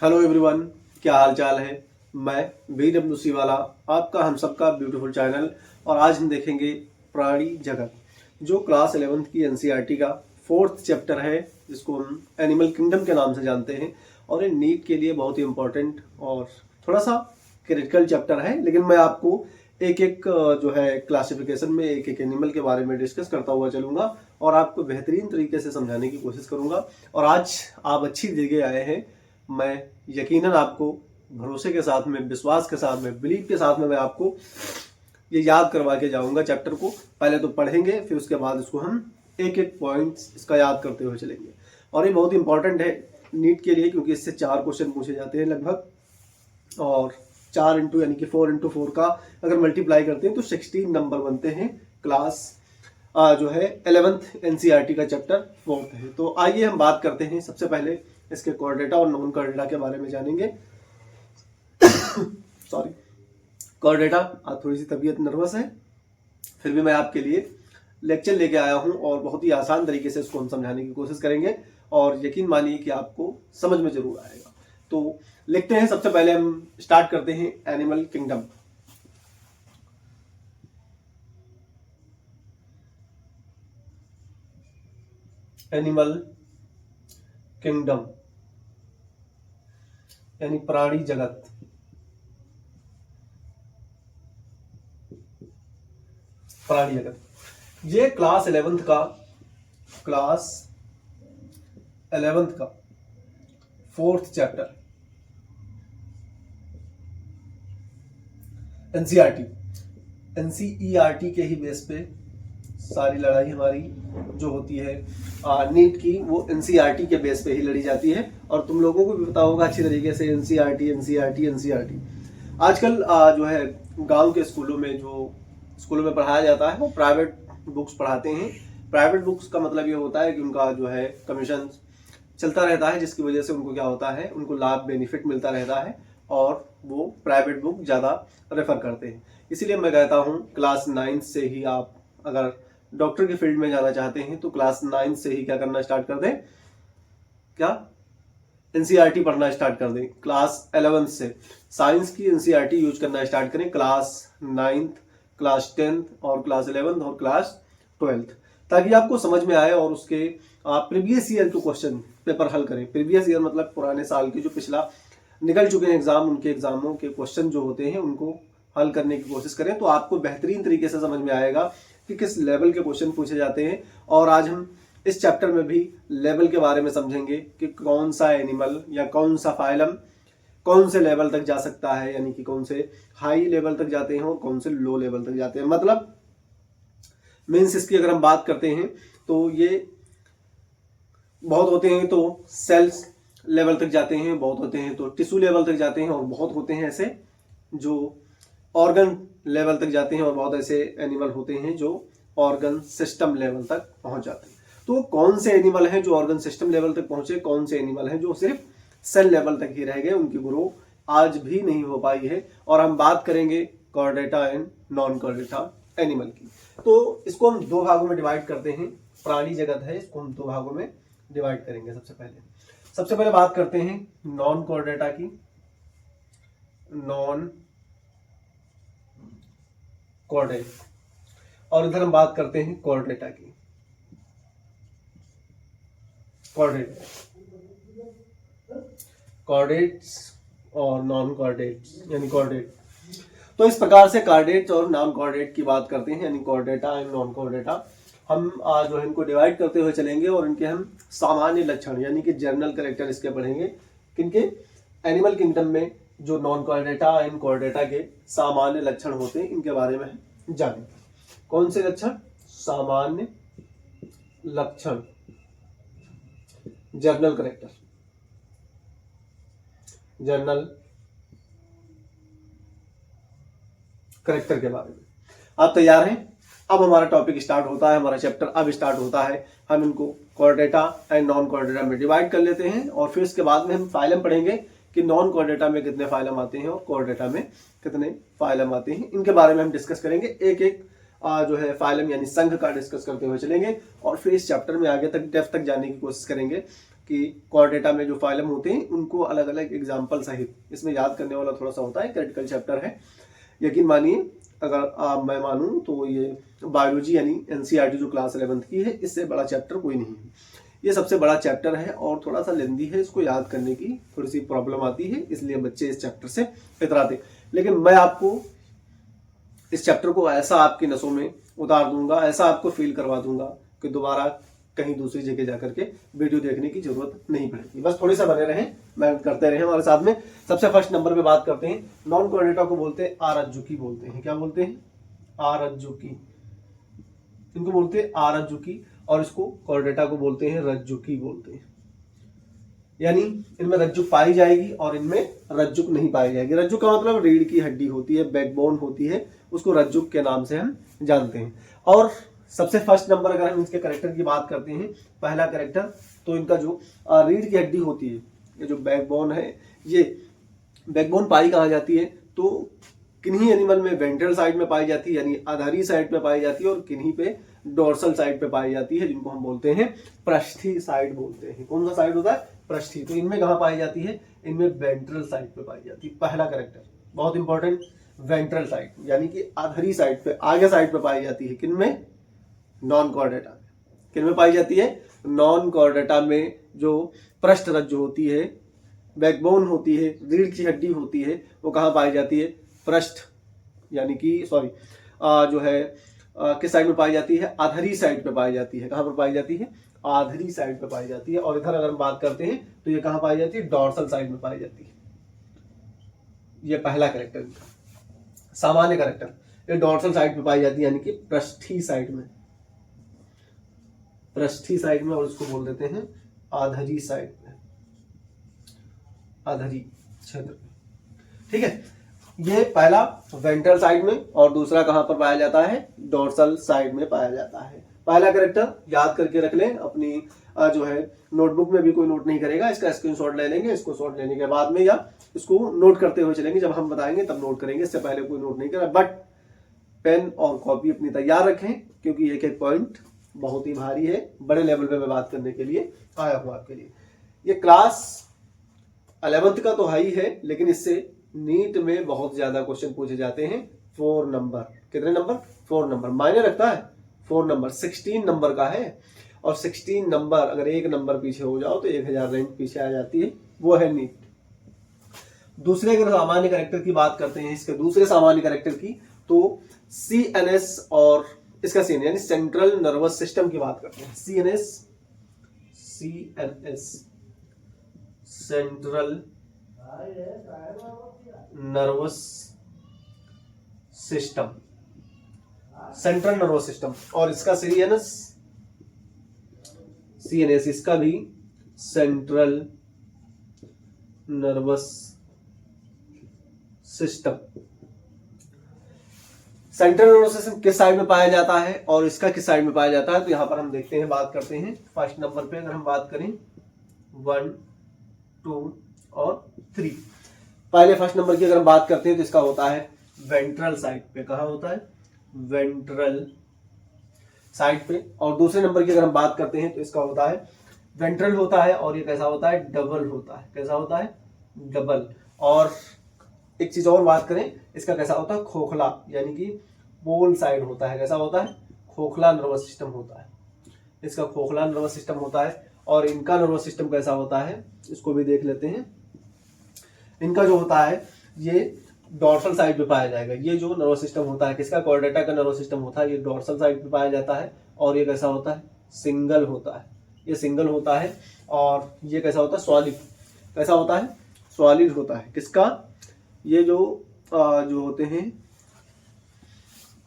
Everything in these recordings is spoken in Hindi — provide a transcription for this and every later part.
हेलो एवरीवन, क्या हाल चाल है। मैं VWC वाला, आपका हम सबका ब्यूटीफुल चैनल। और आज हम देखेंगे प्राणी जगत, जो क्लास 11th की NCERT का 4th चैप्टर है, जिसको हम एनिमल किंगडम के नाम से जानते हैं। और ये नीट के लिए बहुत ही इम्पोर्टेंट और थोड़ा सा क्रिटिकल चैप्टर है। लेकिन मैं आपको एक एक जो है क्लासिफिकेशन में एक एक एनिमल के बारे में डिस्कस करता हुआ चलूंगा और आपको बेहतरीन तरीके से समझाने की कोशिश करूंगा। और आज आप अच्छी जगह आए हैं। मैं यकीनन आपको भरोसे के साथ में, विश्वास के साथ में, बिलीव के साथ में मैं आपको ये याद करवा के जाऊंगा। चैप्टर को पहले तो पढ़ेंगे, फिर उसके बाद इसको हम एक एक पॉइंट इसका याद करते हुए चलेंगे। और ये बहुत इंपॉर्टेंट है नीट के लिए, क्योंकि इससे 4 क्वेश्चन पूछे जाते हैं लगभग। और 4 इंटू यानी कि 4 का अगर मल्टीप्लाई करते हैं तो 16 नंबर बनते हैं। क्लास जो है 11th NCERT का चैप्टर 4th है। तो आइए हम बात करते हैं। सबसे पहले इसके कोऑर्डिनेटा और नॉन कोऑर्डिनेटा के बारे में जानेंगे। सॉरी, कोऑर्डिनेटा, आज थोड़ी सी तबीयत नर्वस है, फिर भी मैं आपके लिए लेक्चर लेके आया हूं और बहुत ही आसान तरीके से इसको हम समझाने की कोशिश करेंगे। और यकीन मानिए कि आपको समझ में जरूर आएगा। तो लिखते हैं। सबसे पहले हम स्टार्ट करते हैं एनिमल किंगडम। एनिमल किंगडम यानी प्राणी जगत। प्राणी जगत ये क्लास 11th का 4th चैप्टर एनसीईआरटी के ही बेस पे सारी लड़ाई हमारी जो होती है नीट की, वो एनसीईआरटी के बेस पे ही लड़ी जाती है। और तुम लोगों को भी पता होगा अच्छी तरीके से एनसीईआरटी। आजकल जो है गांव के स्कूलों में पढ़ाया जाता है, वो प्राइवेट बुक्स पढ़ाते हैं। प्राइवेट बुक्स का मतलब ये होता है कि उनका जो है कमीशन चलता रहता है, जिसकी वजह से उनको क्या होता है, उनको लाभ बेनिफिट मिलता रहता है और वो प्राइवेट बुक ज़्यादा रेफर करते हैं। इसीलिए मैं कहता हूँ क्लास 9 से ही आप अगर डॉक्टर की फील्ड में जाना चाहते हैं तो क्लास 9 से ही क्या करना स्टार्ट कर दें, क्या एनसीईआरटी पढ़ना स्टार्ट कर दें। क्लास 11 से साइंस की एनसीईआरटी यूज करना स्टार्ट करें। क्लास 9th, क्लास 10th और क्लास 11th और क्लास 12th, ताकि आपको समझ में आए और उसके आप प्रीवियस ईयर के क्वेश्चन पेपर हल करें। प्रीवियस ईयर मतलब पुराने साल के जो पिछला निकल चुके हैं एग्जाम, उनके एग्जामों के क्वेश्चन जो होते हैं उनको हल करने की कोशिश करें। तो आपको बेहतरीन तरीके से समझ में आएगा कि किस लेवल के क्वेश्चन पूछे जाते हैं। और आज हम इस चैप्टर में भी लेवल के बारे में समझेंगे कि कौन सा एनिमल या कौन सा फाइलम कौन से लेवल तक जा सकता है, यानी कि कौन से हाई लेवल तक जाते हैं और कौन से लो लेवल तक जाते हैं। मतलब मीन्स इसकी अगर हम बात करते हैं तो ये बहुत होते हैं तो सेल्स लेवल तक जाते हैं, बहुत होते हैं तो टिश्यू लेवल तक जाते हैं, और बहुत होते हैं ऐसे जो ऑर्गन लेवल तक जाते हैं, और बहुत ऐसे एनिमल होते हैं जो ऑर्गन सिस्टम लेवल तक पहुंच जाते हैं। तो कौन से एनिमल हैं जो ऑर्गन सिस्टम लेवल तक पहुंचे, कौन से एनिमल हैं जो सिर्फ सेल लेवल तक ही रह गए, उनकी ग्रो आज भी नहीं हो पाई है। और हम बात करेंगे कोऑर्डिनेटा एंड नॉन कोऑर्डिनेटा एनिमल की। तो इसको हम 2 भागों में डिवाइड करते हैं। प्राणी जगत है, इसको हम 2 भागों में डिवाइड करेंगे। सबसे पहले बात करते हैं नॉन कोऑर्डिनेटा की। नॉन कोऑर्डिनेट, और इधर हम बात करते हैं कोऑर्डिनेटा की। कोऑर्डिनेट्स और नॉन कोऑर्डिनेट्स यानी कोऑर्डिनेट। तो इस प्रकार से कोऑर्डिनेट्स और नॉन कोऑर्डिनेट की बात करते हैं, यानी कोऑर्डिनेटा एंड नॉन कोऑर्डिनेटा। हम जो है इनको डिवाइड करते हुए चलेंगे और इनके हम सामान्य लक्षण यानी कि जनरल कैरेक्टर इसके पढ़ेंगे। किनके? एनिमल किंगडम में जो नॉन कोऑर्डिनेटा एंड कोऑर्डिनेटा के सामान्य लक्षण होते हैं, इनके बारे में जानेंगे। कौन से लक्षण? सामान्य लक्षण, जनरल कैरेक्टर, जनरल कैरेक्टर के बारे में। आप तैयार हैं? अब हमारा टॉपिक स्टार्ट होता है, हमारा चैप्टर अब स्टार्ट होता है। हम इनको कोऑर्डिनेटा एंड नॉन कोऑर्डिनेटा में डिवाइड कर लेते हैं, और फिर इसके बाद में हम फाइलम पढ़ेंगे कि नॉन कोऑर्डिनेटा में कितने फाइलम आते हैं और कोऑर्डिनेटा में कितने फाइलम आते हैं। इनके बारे में हम डिस्कस करेंगे। एक एक जो है फाइलम यानी संघ का डिस्कस करते हुए चलेंगे, और फिर इस चैप्टर में आगे तक डेप्थ तक जाने की कोशिश करेंगे। कि कॉर्डेटा में जो फाइलम होते हैं उनको अलग अलग एग्जाम्पल सहित इसमें याद करने वाला थोड़ा सा होता है, क्रिटिकल चैप्टर है। यकीन मानिए अगर मैं मानूं तो ये बायोलॉजी यानी एनसीईआरटी जो क्लास 11th की है, इससे बड़ा चैप्टर कोई नहीं है। ये सबसे बड़ा चैप्टर है और थोड़ा सा लेंदी है, इसको याद करने की थोड़ी सी प्रॉब्लम आती है, इसलिए बच्चे इस चैप्टर से इतराते। लेकिन मैं आपको इस चैप्टर को ऐसा आपकी नसों में उतार दूंगा, ऐसा आपको फील करवा दूंगा कि दोबारा कहीं दूसरी जगह जाकर के वीडियो देखने की जरूरत नहीं पड़ेगी। बस थोड़ी सा बने रहें, मेहनत करते रहें हमारे साथ में। सबसे फर्स्ट नंबर पे बात करते हैं, नॉन कॉर्डेटा को बोलते हैं आरज्जुकी बोलते हैं। क्या बोलते हैं? आरज्जुकी। इनको बोलते हैं आरज्जुकी और इसको कॉर्डेटा को बोलते हैं रज्जुकी बोलते हैं। यानी इनमें रज्जुक पाई जाएगी और इनमें रज्जुक नहीं पाई जाएगी। रज्जुक का मतलब रीढ़ की हड्डी होती है, बैकबोन होती है, उसको रज्जुक के नाम से हम जानते हैं। और सबसे फर्स्ट नंबर अगर हम इसके कैरेक्टर की बात करते हैं, पहला कैरेक्टर, तो इनका जो रीढ़ की हड्डी होती है, ये जो बैकबोन है, ये बैकबोन पाई कहाँ जाती है? तो किन्हीं एनिमल में वेंट्रल साइड में पाई जाती है, यानी आधारी साइड पे पाई जाती है, और किन्हीं पे डोर्सल साइड पे पाई जाती है, जिनको हम बोलते हैं पृष्ठी साइड बोलते हैं। कौन सा साइड होता है? पृष्ठी। तो इनमें कहाँ पाई जाती है? इनमें वेंट्रल साइड पे पाई जाती है। पहला कैरेक्टर बहुत इंपॉर्टेंट, वेंट्रल साइड यानी कि आधारी साइड पे, आगे साइड पे पाई जाती है। किनमें? नॉन कॉर्डेटा में। किनमें पाई जाती है? नॉन कॉर्डेटा में। जो पृष्ठ रज्जु होती है, बैकबोन होती है, रीढ़ की हड्डी होती है, वो कहाँ पाई जाती है? पृष्ठ यानी कि जो है किस साइड में पाई जाती है? आधरी साइड पे पाई जाती है। कहाँ पर पाई जाती है? आधरी साइड पे पाई जाती है। और इधर अगर हम बात करते हैं तो ये कहाँ पाई जाती है? डॉर्सल साइड में पाई जाती है। ये पहला कैरेक्टर, सामान्य कैरेक्टर, ये डॉर्सल साइड पे पाई जाती है, यानी कि पृष्ठी साइड में, पृष्ठी साइड में, और इसको बोल देते हैं आधरी साइड में, आधरी क्षेत्र में। ठीक है, ये पहला वेंट्रल साइड में, और दूसरा कहां पर पाया जाता है? डोर्सल साइड में पाया जाता है। पहला कैरेक्टर याद करके रख लें अपनी जो है नोटबुक में, भी कोई नोट नहीं करेगा, इसका स्क्रीनशॉट ले लेंगे। इसको शॉट लेने के बाद में या इसको नोट करते हुए चलेंगे, जब हम बताएंगे तब नोट करेंगे, इससे पहले कोई नोट नहीं करा। बट पेन और कॉपी अपनी तैयार रखें, क्योंकि एक एक पॉइंट बहुत ही भारी है, बड़े लेवल पे मैं बात करने के लिए आया हूं आपके लिए। ये क्लास 11th का तो हाई है, लेकिन इससे नीट में बहुत ज्यादा क्वेश्चन पूछे जाते हैं। 4 नंबर, कितने नंबर? 4 नंबर मायने रखता है। 4 नंबर 16 नंबर का है, और 16 नंबर अगर एक नंबर पीछे हो जाओ तो 1000 रैंक पीछे आ जाती है, वो है नीट। दूसरे अगर सामान्य कैरेक्टर की बात करते हैं, इसके दूसरे सामान्य कैरेक्टर की, तो CNS और इसका सीन यानी सेंट्रल नर्वस सिस्टम की बात करते हैं। CNS central nervous system, central nervous system, और इसका CNS, इसका भी central nervous system. Central nervous system किस साइड में पाया जाता है और इसका किस साइड में पाया जाता है? तो यहां पर हम देखते हैं, बात करते हैं फर्स्ट नंबर पे। अगर हम बात करें 1, 2 और 3, पहले फर्स्ट नंबर की अगर हम बात करते हैं तो इसका होता है वेंट्रल साइड पे। कहां होता है? वेंट्रल साइड पे। और दूसरे नंबर की अगर हम बात करते हैं तो इसका होता है वेंट्रल होता है, और ये कैसा होता है? डबल होता है। कैसा होता है? डबल। और एक चीज और बात करें, इसका कैसा होता है? खोखला, यानी कि पोल साइड होता है। कैसा होता है? खोखला नर्वस सिस्टम होता है। इसका खोखला नर्वस सिस्टम होता है। और इनका नर्वस सिस्टम कैसा होता है, इसको भी देख लेते हैं। इनका जो होता है ये डॉर्सल साइड पे पाया जाएगा। ये जो नर्वस सिस्टम होता है, किसका? कॉर्डेटा का नर्वस सिस्टम होता है, ये डॉर्सल साइड पे पाया जाता है। और ये कैसा होता है? सिंगल होता है। ये सिंगल होता है। और ये कैसा होता है? सॉलिड। कैसा होता है? सॉलिड होता है। किसका? ये जो होते हैं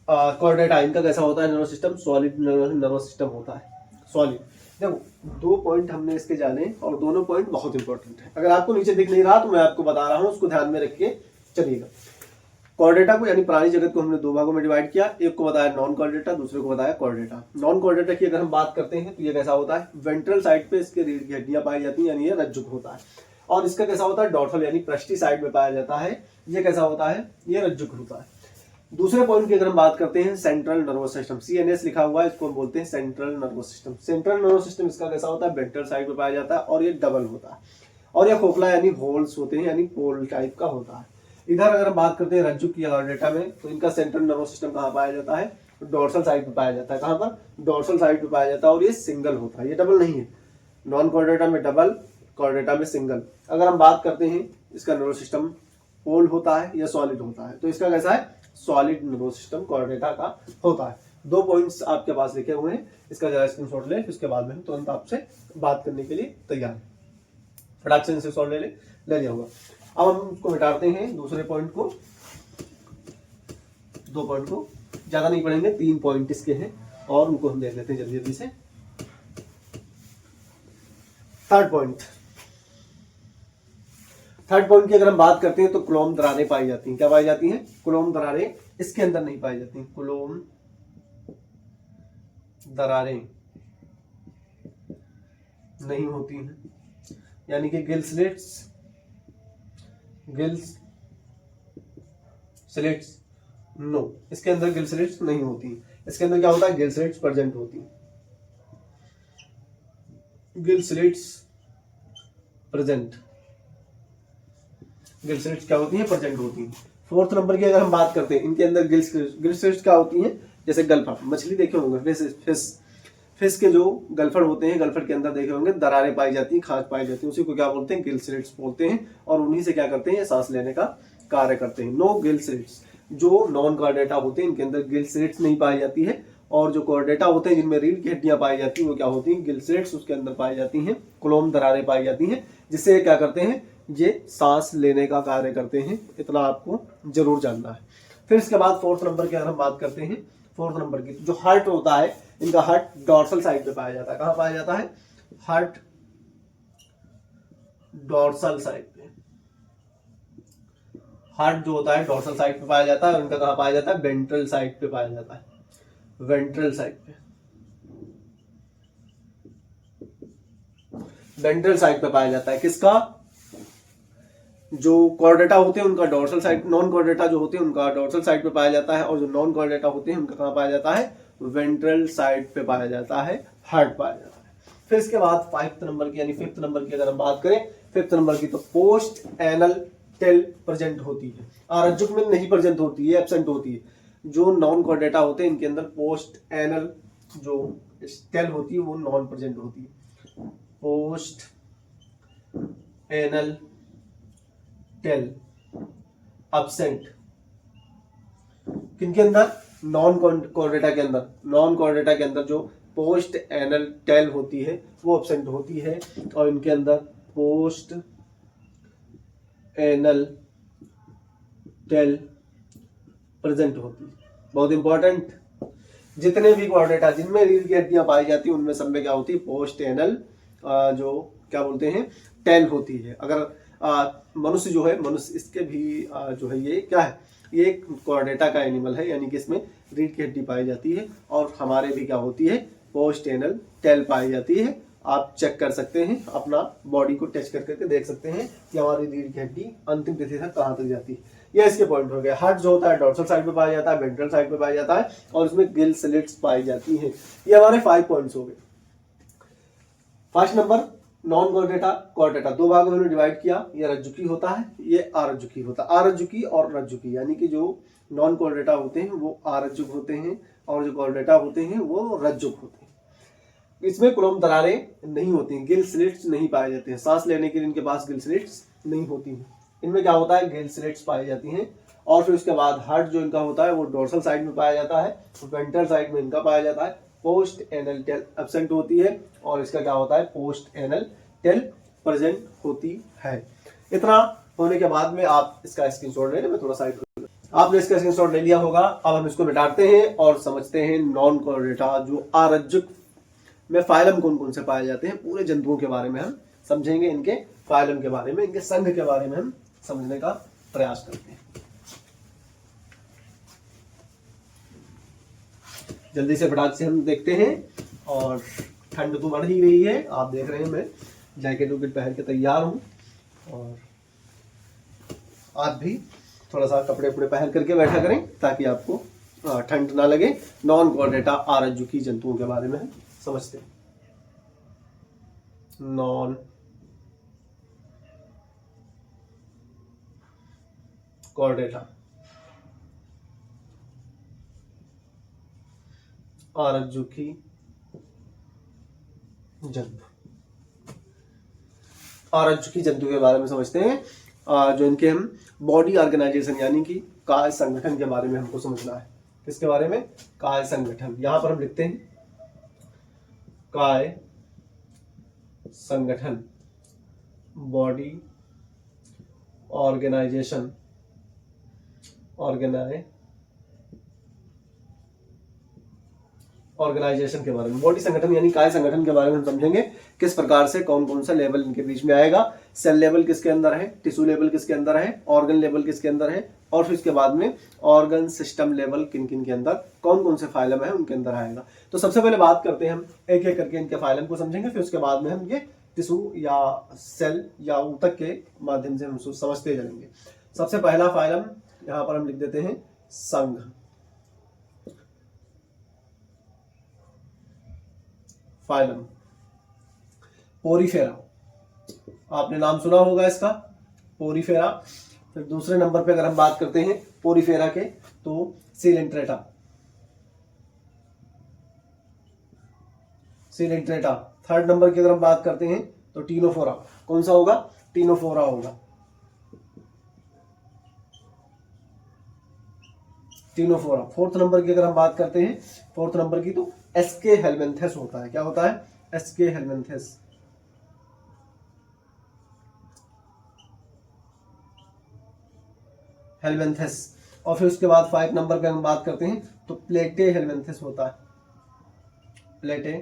कॉर्डेटा, इनका कैसा होता है nervous system? Solid nervous system होता है, सॉलिड। देखो 2 पॉइंट हमने इसके जाने, और दोनों पॉइंट बहुत इंपॉर्टेंट है। अगर आपको नीचे दिख नहीं रहा तो मैं आपको बता रहा हूं, उसको ध्यान में रख के चलिएगा। कॉर्डेटा को यानी प्राणी जगत को हमने 2 भागों में डिवाइड किया, एक को बताया नॉन कॉर्डेटा, दूसरे को बताया कॉर्डेटा। नॉन कॉर्डेटा की अगर हम बात करते हैं तो ये कैसा होता है? वेंट्रल साइड पे इसके रीढ़ की हड्डियां पाई जाती हैं, यानी ये रज्जुक होता है। और इसका कैसा होता है? डॉर्सल यानी पृष्ठी साइड में पाया जाता है। ये कैसा होता है? ये रज्जुक होता है। दूसरे पॉइंट की अगर हम बात करते हैं सेंट्रल नर्वस सिस्टम, CNS लिखा हुआ है, इसको हम बोलते हैं central nervous system. Central nervous system इसका कैसा होता है, वेंट्रल साइड पे पाया जाता है और ये डबल होता है और ये खोखला यानी होल्स होते हैं यानी पोल टाइप का होता है। इधर अगर हम बात करते हैं रज्जु की डेटा में, तो इनका सेंट्रल नर्वस सिस्टम कहाँ पाया जाता है, डोर्सल साइड पे पाया जाता है। कहाँ पर, डोर्सल साइड पे पाया जाता है और ये सिंगल होता है, ये डबल नहीं है। नॉन कॉर्डेटा में डबल, कॉर्डेटा में सिंगल। अगर हम बात करते हैं इसका नर्वस सिस्टम पोल होता है या सॉलिड होता है, तो इसका कैसा है, सॉलिड नर्वस सिस्टम कॉर्डेटा का होता है। 2 पॉइंट्स आपके पास लिखे हुए हैं, इसका जरा स्क्रीनशॉट ले, उसके बाद में हम तुरंत आपसे बात करने के लिए तैयार हैं। फटाक से इसे सॉल्व ले लिया होगा। अब हम इसको मिटाते हैं दूसरे पॉइंट को, 2 पॉइंट को ज्यादा नहीं पढ़ेंगे, 3 पॉइंट इसके हैं और उनको हम देख लेते हैं जल्दी जल्दी से। थर्ड पॉइंट की अगर हम बात करते हैं तो क्लोम दरारें पाई जाती हैं। क्या पाई जाती हैं, क्लोम दरारें इसके अंदर नहीं पाई जाती। क्लोम दरारें नहीं होती हैं, यानी कि गिल स्लिट्स नो, इसके अंदर गिल स्लिट्स नहीं होती। इसके अंदर क्या होता है, गिल स्लिट्स प्रेजेंट होती, gill slits present, gill slits क्या होती है, प्रेजेंट होती है। 4th नंबर की अगर हम बात करते हैं, इनके अंदर गिल स्लिट्स क्या होती हैं, जैसे गलफड़, मछली देखे होंगे, फिश के जो गलफड़ होते हैं, गलफड़ के अंदर देखे होंगे दरारें पाई जाती हैं, खाज पाई जाती है, उसी को क्या बोलते हैं, गिल स्लिट्स बोलते हैं और उन्हीं से क्या करते हैं, सांस लेने का कार्य करते हैं। नो गिल स्लिट्स, जो नॉन कॉर्डेटा होते हैं इनके अंदर गिल स्लिट्स नहीं पाई जाती है, और जो कॉर्डेटा होते हैं जिनमें रीढ़ की हड्डियां पाई जाती हैं वो क्या होती हैं, गिल स्लिट्स उसके अंदर पाई जाती हैं, क्लोम दरारें पाई जाती हैं, जिससे क्या करते हैं, ये सांस लेने का कार्य करते हैं। इतना आपको जरूर जानना है। फिर इसके बाद 4th नंबर की अगर हम बात करते हैं, 4th नंबर की, जो हार्ट होता है, इनका हार्ट डॉर्सल साइड पे पाया जाता है। कहां पाया जाता है, हार्ट डॉर्सल साइड पे, हार्ट जो होता है डॉर्सल साइड पे पाया जाता है और इनका कहां पाया जाता है, वेंट्रल साइड पे पाया जाता है, वेंट्रल साइड पे, वेंट्रल साइड पे पाया जाता है। किसका, जो कॉर्डेटा होते हैं उनका डॉर्सल साइड, नॉन कॉर्डेटा जो होते हैं उनका डॉर्सल साइड पे पाया जाता है और जो नॉन कॉर्डेटा होते हैं उनका कहां पाया जाता है, वेंट्रल साइड पे पाया जाता है, हार्ट पाया जाता है। फिर इसके बाद 5th नंबर की यानी 5th नंबर की अगर हम बात करें, 5th नंबर की, तो पोस्ट एनल टेल प्रेजेंट होती है, आरज्जुक में नहीं प्रेजेंट होती है, एब्सेंट होती है। जो नॉन कॉर्डेटा होते हैं इनके अंदर पोस्ट एनल जो टेल होती है वो नॉन प्रेजेंट होती है, पोस्ट एनल टेल एब्सेंट। किनके अंदर, नॉन कॉर्डेटा के अंदर, नॉन कॉर्डेटा के अंदर जो पोस्ट एनल टेल होती है वो एब्सेंट होती है और इनके अंदर पोस्ट एनल टेल प्रेजेंट होती है। बहुत इंपॉर्टेंट, जितने भी कॉर्डेटा जिनमें रीढ़ की हड्डियां पाई जाती है उनमें सब में क्या होती है, पोस्ट एनल जो क्या बोलते हैं, टेल होती है। अगर मनुष्य जो है, मनुष्य इसके भी जो है ये क्या है, ये एक कॉर्डेटा का एनिमल है, यानी कि इसमें रीढ़ की हड्डी पाई जाती है और हमारे भी क्या होती है, पोस्ट एनल टेल पाई जाती है। आप चेक कर सकते हैं, अपना बॉडी को टच करके देख सकते हैं कि हमारी रीढ़ की हड्डी अंतिम तिथि तक कहाँ तक जाती है। ये इसके पॉइंट हो गए। हार्ट जो होता है डॉर्सल साइड पे पाया जाता है, वेंट्रल साइड पे पाया जाता है और इसमें गिल स्लिट्स पाई जाती हैं। ये हमारे 5 पॉइंट्स हो गए। 5 नंबर नॉन कॉर्डेटा, कॉर्डेटा 2 भागों में डिवाइड किया, ये रज्जुकी होता है, ये आरज्जुकी होता है। आरज्जुकी और रज्जुकी, यानी कि जो नॉन कॉर्डेटा होते हैं वो आरज्जुक होते हैं और जो कॉर्डेटा होते हैं वो रज्जुक होते हैं। इसमें क्लोम दरारें नहीं होती हैं, गिल स्लिट्स नहीं पाए जाते हैं, सांस लेने के लिए इनके पास गिल स्लिट्स नहीं होती हैं। इनमें क्या होता है, गिल स्लिट्स पाई जाती हैं। और फिर उसके बाद हार्ट जो इनका होता है वो डोर्सल साइड में पाया जाता है, वेंट्रल साइड में इनका पाया जाता है। पोस्ट एनल टेल एब्सेंट होती है और इसका क्या होता है, पोस्ट एनल टेल प्रेजेंट होती है। इतना होने के बाद में आप इसका स्क्रीनशॉट ले लें, मैं थोड़ा साइड, आपने इसका स्क्रीनशॉट ले लिया होगा। अब हम इसको मिटाते हैं और समझते हैं नॉन कॉर्डेटा जो आरज्जुक में फाइलम कौन कौन से पाए जाते हैं, पूरे जंतुओं के बारे में हम समझेंगे, इनके फाइलम के बारे में, इनके संघ के बारे में हम समझने का प्रयास करते हैं। जल्दी से फटाक से हम देखते हैं। और ठंड तो बढ़ ही रही है, आप देख रहे हैं मैं जैकेट वैकेट पहन के तैयार हूं और आप भी थोड़ा सा कपड़े उपड़े पहन करके बैठा करें ताकि आपको ठंड ना लगे। नॉन कॉर्डेटा आरज्जुकी जंतुओं के बारे में हम समझते हैं। नॉन कॉर्डेटा आरज्जुकी जंतु, आरज्जुकी जंतु के बारे में समझते हैं। जो इनके हम बॉडी ऑर्गेनाइजेशन यानी कि काय संगठन के बारे में हमको समझना है। किसके बारे में? काय संगठन। यहां पर हम लिखते हैं काय संगठन, बॉडी ऑर्गेनाइजेशन, ऑर्गेनाइजेशन के बारे में। बॉडी संगठन यानी काय संगठन के बारे में हम समझेंगे। किस प्रकार से कौन कौन सा लेवल इनके बीच में आएगा, सेल लेवल किसके अंदर है, टिश्यू लेवल किसके अंदर है, ऑर्गन लेवल किसके अंदर है, और फिर इसके बाद में ऑर्गन सिस्टम लेवल किन किन के अंदर, कौन कौन से फाइलम है उनके अंदर आएगा। तो सबसे पहले बात करते हैं हम एक एक करके इनके फाइलम को समझेंगे, फिर उसके बाद में हम ये टिश्यू या सेल या ऊतक के माध्यम से हम समझते जाएंगे। सबसे पहला फाइलम यहां पर हम लिख देते हैं संघ। फाइलम पोरीफेरा, आपने नाम सुना होगा इसका, पोरीफेरा। फिर दूसरे नंबर पे अगर हम बात करते हैं पोरीफेरा के तो सीलेंट्रेटा, सीलेंट्रेटा। थर्ड नंबर की अगर हम बात करते हैं तो टीनोफोरा। कौन सा होगा? टीनोफोरा होगा, टीनोफोरा। फोर्थ नंबर की अगर हम बात करते हैं, फोर्थ नंबर की तो एसके हेलमिंथेस होता है। क्या होता है? एसके हेलमिंथेस। हेलमिंथेस। और फिर उसके बाद 5 नंबर पे हम बात करते हैं तो प्लेटे हेलमिंथेस होता है, प्लेटे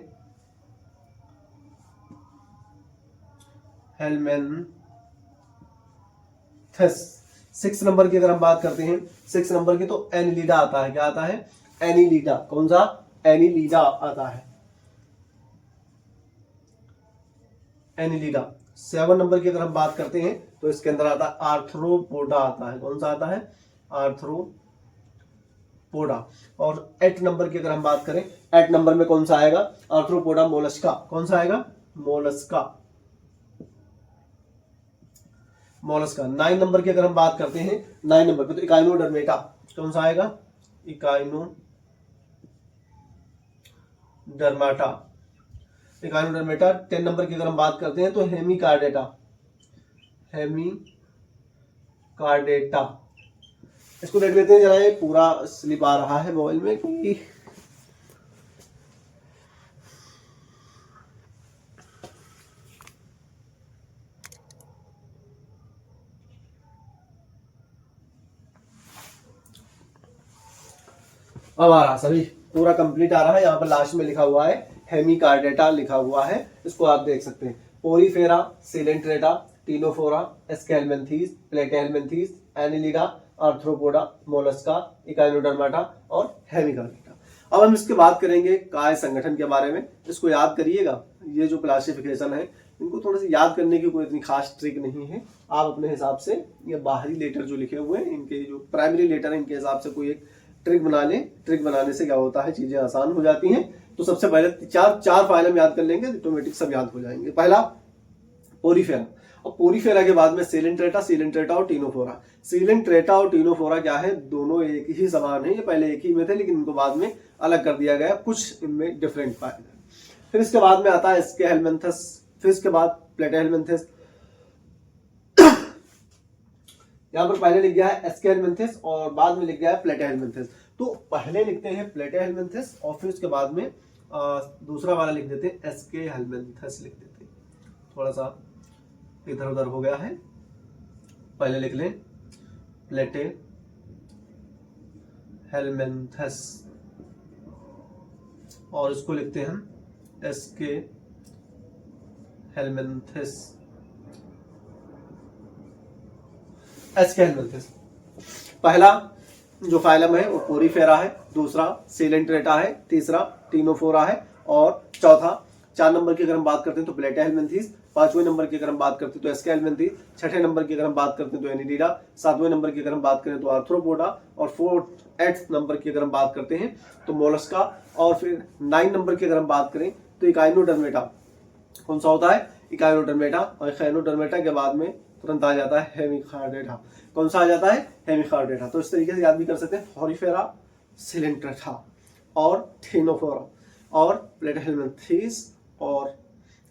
हेलमिंथेस। 6 नंबर की अगर हम बात करते हैं, 6 नंबर की तो एनिलीडा आता है। क्या आता है? एनिलीडा। कौन सा? एनिलीडा आता है, एनिलीडा। 7 नंबर की अगर हम बात करते हैं तो इसके अंदर आता है आर्थ्रोपोडा आता है। कौन सा आता है? आर्थ्रोपोडा। और 8 नंबर की अगर हम बात करें, 8 नंबर में कौन सा आएगा? Arthropoda Mollusca. कौन सा आएगा? Mollusca, Mollusca. 9 नंबर की अगर हम बात करते हैं, 9 नंबर पे तो इकाइनोडर्मेटा। कौन सा आएगा? Echinodermata, Echinodermata. 10 नंबर की अगर हम बात करते हैं तो हेमिकार्डेटा, हेमिकार्डेटा। इसको देख लेते हैं जरा, ये पूरा स्लिप आ रहा है मोबाइल में कि अब आ रहा, सभी पूरा कंप्लीट आ रहा है। यहाँ पर लास्ट में लिखा हुआ है हेमिकार्डेटा लिखा हुआ है, इसको आप देख सकते हैं। Porifera, Coelenterata, Ctenophora, Aschelminthes, Platyhelminthes, Annelida, Arthropoda, Mollusca, Echinodermata और हेमिकार्डेटा। अब हम इसके बात करेंगे काय संगठन के बारे में। इसको याद करिएगा, ये जो क्लासिफिकेशन है इनको थोड़ा सा याद करने की कोई इतनी खास ट्रिक नहीं है। आप अपने हिसाब से ये बाहरी लेटर जो लिखे हुए हैं, इनके जो प्राइमरी लेटर है, इनके हिसाब से कोई एक ट्रिक बना लें। ट्रिक बनाने से क्या होता है, चीजें आसान हो जाती हैं। तो सबसे पहले चार फाइलम याद कर लेंगे, ऑटोमेटिक सब याद हो जाएंगे। पहला पोरीफेरा, और पोरीफेरा के बाद में सीलेंट्रेटा, सीलेंट्रेटा और टीनोफोरा। सीलेंट्रेटा और टीनोफोरा क्या है? दोनों एक ही समान है। ये पहले एक ही में थे लेकिन इनको बाद में अलग कर दिया गया, कुछ इनमें डिफरेंट पाए गए। फिर इसके बाद में आता है एस्के हेलमिंथेस, फिर इसके बाद प्लेटेलमेंथेस। यहाँ पर पहले लिख गया है एस्के हेलमिंथेस और बाद में लिख गया है प्लेटेलमेंथेस। तो पहले लिखते हैं प्लेटेलमेंथेस और फिर उसके बाद में दूसरा वाला लिख देते हैं एस्के हेलमिंथेस लिख देते हैं। थोड़ा सा इधर उधर हो गया है, पहले लिख लें प्लेटेलमेंथेस और इसको लिखते हैं हम एस्के हेलमिंथेस, एस्के हेलमिंथेस। पहला जो फाइलम है वो पोरीफेरा है, दूसरा सीलेंट्रेटा है, तीसरा टीनोफोरा है और चौथा 4 नंबर की अगर हम बात करते हैं तो प्लेटेलमेंथीस, 5वें नंबर की अगर हम बात करते हैं तो एस्केलमेंथीज, 6ठे नंबर की अगर हम बात करते हैं तो एनिलिडा, 7वें नंबर की अगर हम बात करें तो आर्थ्रोपोडा, और 8th नंबर की अगर हम बात करते हैं तो मोलस्का, और फिर 9 नंबर की अगर हम बात करें तो इकाइनोडर्मेटा। कौन सा होता है? इकाइनोडर्मेटा। और इकाइनोडर्मेटा के बाद में तुरंत आ जाता है हेमिकॉर्डेटा। कौन सा आ जाता है? हेमिकॉर्डेटा। तो इस तरीके से याद भी कर सकते हैं, हॉरीफेरा, सिलेंट्रेटा और थीनोफोरा और प्लेटहेलमिंथीज और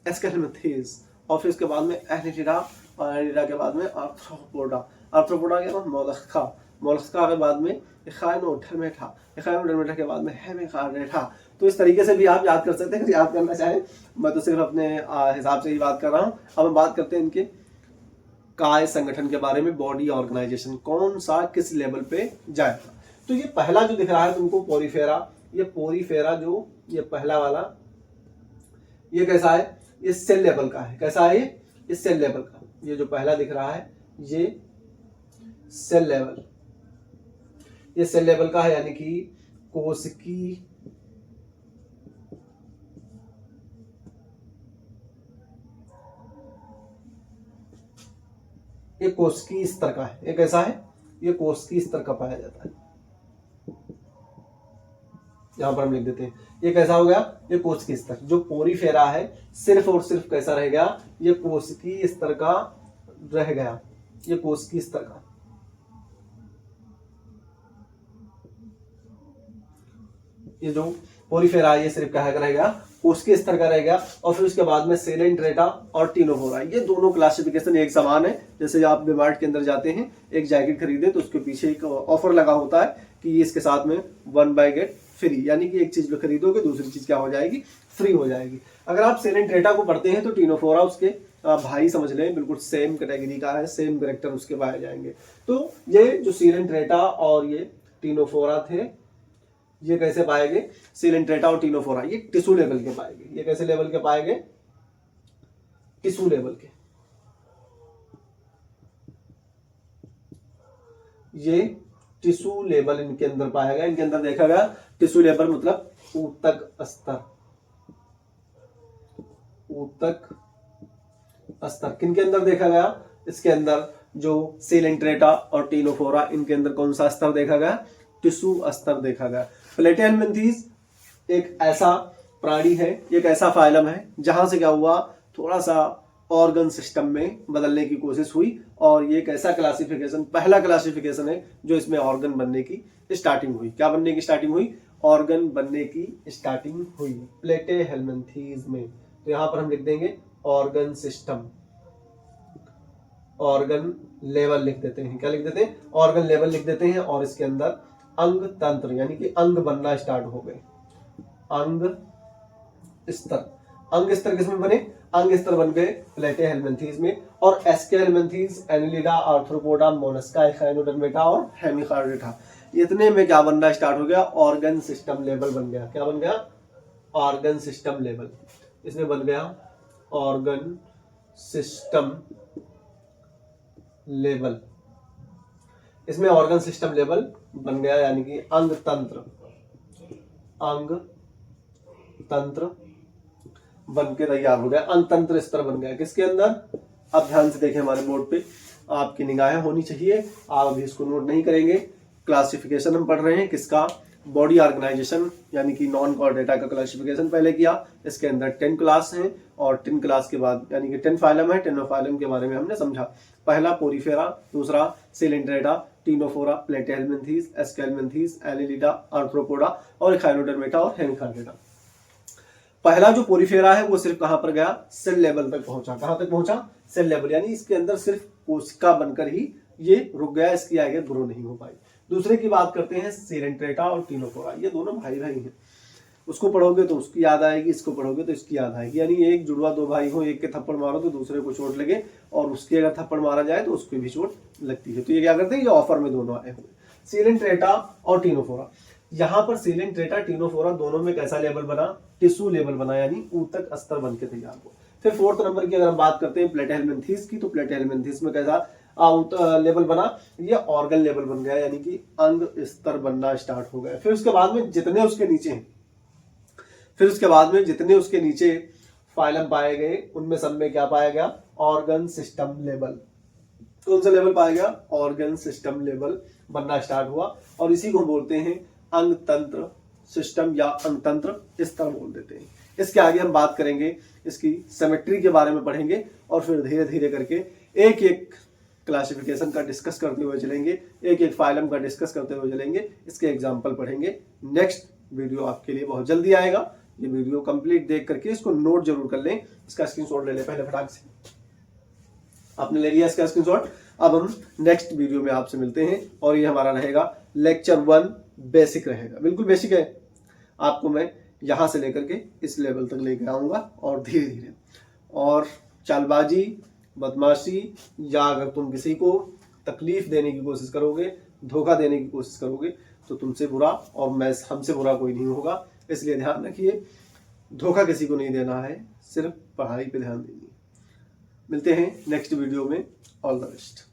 एस्केलमिंथीज, और फिर इसके बाद में एनिलिडा, और एनिलिडा के बाद में आर्थ्रोपोडा, आर्थ्रोपोडा के बाद मोलस्का, मोलस्का के बाद में इकाइनोडर्मेटा, इकाइनोडर्मेटा के बाद में हेमिकॉर्डेटा। तो इस तरीके से भी आप याद कर सकते हैं, याद करना चाहें। मैं तो सिर्फ अपने हिसाब से ही बात कर रहा हूँ। अब हम बात करते हैं इनके काय संगठन के बारे में, बॉडी ऑर्गेनाइजेशन कौन सा किस लेवल पे जाएगा। तो ये पहला जो दिख रहा है तुमको पोरीफेरा, ये पोरीफेरा जो ये पहला वाला, ये कैसा है? ये सेल लेवल का है। कैसा है ये? इस सेल लेवल का। ये जो पहला दिख रहा है ये सेल लेवल, ये सेल लेवल का है, यानी कि कोशिकी ये कोशिकी स्तर का है। ये कैसा है? ये कोशिकी स्तर का पाया जाता है। यहां पर हम लिख देते हैं, ये कैसा हो गया? ये कोशिकी स्तर। जो पोरीफेरा है सिर्फ और सिर्फ कैसा रह गया? ये कोशिकी स्तर का रह गया, ये कोशिकी स्तर का। ये जो पोरीफेरा है ये सिर्फ क्या रह गया? कोशिकीय स्तर का रह गया। और फिर उसके बाद में सेलेंट्रेटा और टीनोफोरा, ये दोनों क्लासिफिकेशन एक समान है। जैसे आप डिमार्ट के अंदर जाते हैं, एक जैकेट खरीदे तो उसके पीछे एक ऑफर लगा होता है कि इसके साथ में 1 बाय गेट फ्री, यानी कि एक चीज जो खरीदोगे दूसरी चीज क्या हो जाएगी? फ्री हो जाएगी। अगर आप सेलेंट्रेटा को पढ़ते हैं तो टीनोफोरा उसके भाई समझ लें, बिल्कुल सेम कैटेगरी का है, सेम कैरेक्टर उसके पाए जाएंगे। तो ये जो सेलेंट्रेटा और ये टीनोफोरा थे, ये कैसे पाएंगे? सेलेंट्रेटा और टीनोफोरा ये टिश्यू लेवल के पाएंगे। ये कैसे लेवल के पाएंगे? टिश्यू लेवल के। ये टिश्यू लेवल इनके अंदर पाया गया, इनके अंदर देखा गया। टिश्यू लेवल मतलब ऊतक स्तर, ऊतक स्तर किनके अंदर देखा गया? इसके अंदर जो सेलेंट्रेटा और टीनोफोरा, इनके अंदर कौन सा स्तर देखा गया? टिश्यू स्तर देखा गया। प्लेटेलमिंथीज एक ऐसा प्राणी है, एक ऐसा फाइलम है जहां से क्या हुआ? थोड़ा सा ऑर्गन सिस्टम में बदलने की कोशिश हुई, और ये एक ऐसा क्लासिफिकेशन, पहला क्लासिफिकेशन है जो इसमें ऑर्गन बनने की स्टार्टिंग हुई। क्या बनने की स्टार्टिंग हुई? ऑर्गन बनने की स्टार्टिंग हुई प्लेटेलमिंथीज में। तो यहां पर हम लिख देंगे ऑर्गन सिस्टम, ऑर्गन लेवल लिख देते हैं। क्या लिख देते हैं? ऑर्गन लेवल लिख देते हैं। और इसके अंदर अंग तंत्र, यानी कि अंग बनना स्टार्ट हो गए। अंग स्तर, अंग स्तर किसमें बने? अंग स्तर बन गए प्लेटेलमिंथीज में। और एस्केलमिंथीज, एनिलिडा, आर्थ्रोपोडा, मोलस्का, इकाइनोडर्मेटा और हेमिकॉर्डेटा, इतने में क्या बनना स्टार्ट हो गया? ऑर्गन सिस्टम लेवल बन गया। क्या बन गया? Organ system level. इसमें बन गया ऑर्गन सिस्टम लेवल। इसमें ऑर्गन सिस्टम लेवल बन गया, यानी कि अंग तंत्र, अंग तंत्र बन के तैयार हो गया। अंग तंत्र स्तर बन गया किसके अंदर? अब ध्यान से देखें, हमारे बोर्ड पे आपकी निगाहें होनी चाहिए। आप अभी इसको नोट नहीं करेंगे। क्लासिफिकेशन हम पढ़ रहे हैं किसका? बॉडी ऑर्गेनाइजेशन, यानी कि नॉन कॉर्डेटा का क्लासिफिकेशन पहले किया। इसके अंदर 10 क्लास हैं, और 10 क्लास के बाद यानी कि 10 फाइलम है। 10 फाइलम के बारे में हमने समझा। पहला पोरीफेरा, दूसरा सेलेंट्रेटा, टीनोफोरा, प्लेटेलमिंथीज, एस्केलमिंथीज, एनिलिडा, आर्थ्रोपोडा और इकाइनोडर्मेटा और हेमिकॉर्डेटा। पहला जो पोरीफेरा है वो सिर्फ कहां पर गया? सेल लेवल तक पहुंचा। कहां तक पहुंचा? सेल लेवल, यानी इसके अंदर सिर्फ कोशिका बनकर ही ये रुक गया, इसकी आगे ग्रो नहीं हो पाई। दूसरे की बात करते हैं सेलेंट्रेटा और टीनोफोरा, ये दोनों भाई भाई हैं। उसको पढ़ोगे तो उसकी याद आएगी, इसको पढ़ोगे तो इसकी याद आएगी। यानी एक जुड़वा दो भाई हो, एक के थप्पड़ मारो तो दूसरे को चोट लगे, और उसके अगर थप्पड़ मारा जाए तो उसको भी चोट लगती है। तो ये क्या करते हैं? ये ऑफर में दोनों आए हुए, सेलेंट्रेटा और टीनोफोरा। यहाँ पर सेलेंट्रेटा, टीनोफोरा दोनों में कैसा लेवल बना? टिश्यू लेवल बना, यानी ऊतक स्तर बन के तैयार हुआ। फिर 4th नंबर की अगर हम बात करते हैं प्लेटेलमिंथीज की, तो प्लेटेलमिंथीज में कैसा लेवल बना? ये ऑर्गन लेवल बन गया, यानी कि अंग स्तर बनना स्टार्ट हो गया। फिर उसके बाद में जितने उसके नीचे फाइलम पाए गए, उनमें सब में क्या पाया गया, ऑर्गन सिस्टम लेवल। कौन सा लेवल पाया गया, ऑर्गन सिस्टम लेवल बनना स्टार्ट हुआ, और इसी को बोलते हैं अंग तंत्र सिस्टम या अंग तंत्र, इस तरह बोल देते हैं। इसके आगे हम बात करेंगे, इसकी सिमेट्री के बारे में पढ़ेंगे, और फिर धीरे धीरे करके एक एक क्लासिफिकेशन का डिस्कस करते हुए चलेंगे, एक एक फाइलम का डिस्कस करते हुए चलेंगे, इसके एग्जाम्पल पढ़ेंगे। नेक्स्ट वीडियो आपके लिए बहुत जल्दी आएगा। ये वीडियो कंप्लीट देख करके इसको नोट जरूर कर लें, इसका स्क्रीनशॉट ले लें पहले फटाक से। आपने ले लिया इसका स्क्रीनशॉट। अब हम नेक्स्ट वीडियो में आपसे मिलते हैं, और ये हमारा रहेगा लेक्चर 1 बेसिक रहेगा, बिल्कुल बेसिक है। आपको मैं यहां से लेकर के इस लेवल तक लेकर आऊंगा, और धीरे धीरे, और चालबाजी, बदमाशी, या अगर तुम किसी को तकलीफ देने की कोशिश करोगे, धोखा देने की कोशिश करोगे, तो तुमसे बुरा और मैं हमसे बुरा कोई नहीं होगा। इसलिए ध्यान रखिए, धोखा किसी को नहीं देना है, सिर्फ पढ़ाई पे ध्यान दीजिए। मिलते हैं नेक्स्ट वीडियो में। All the best.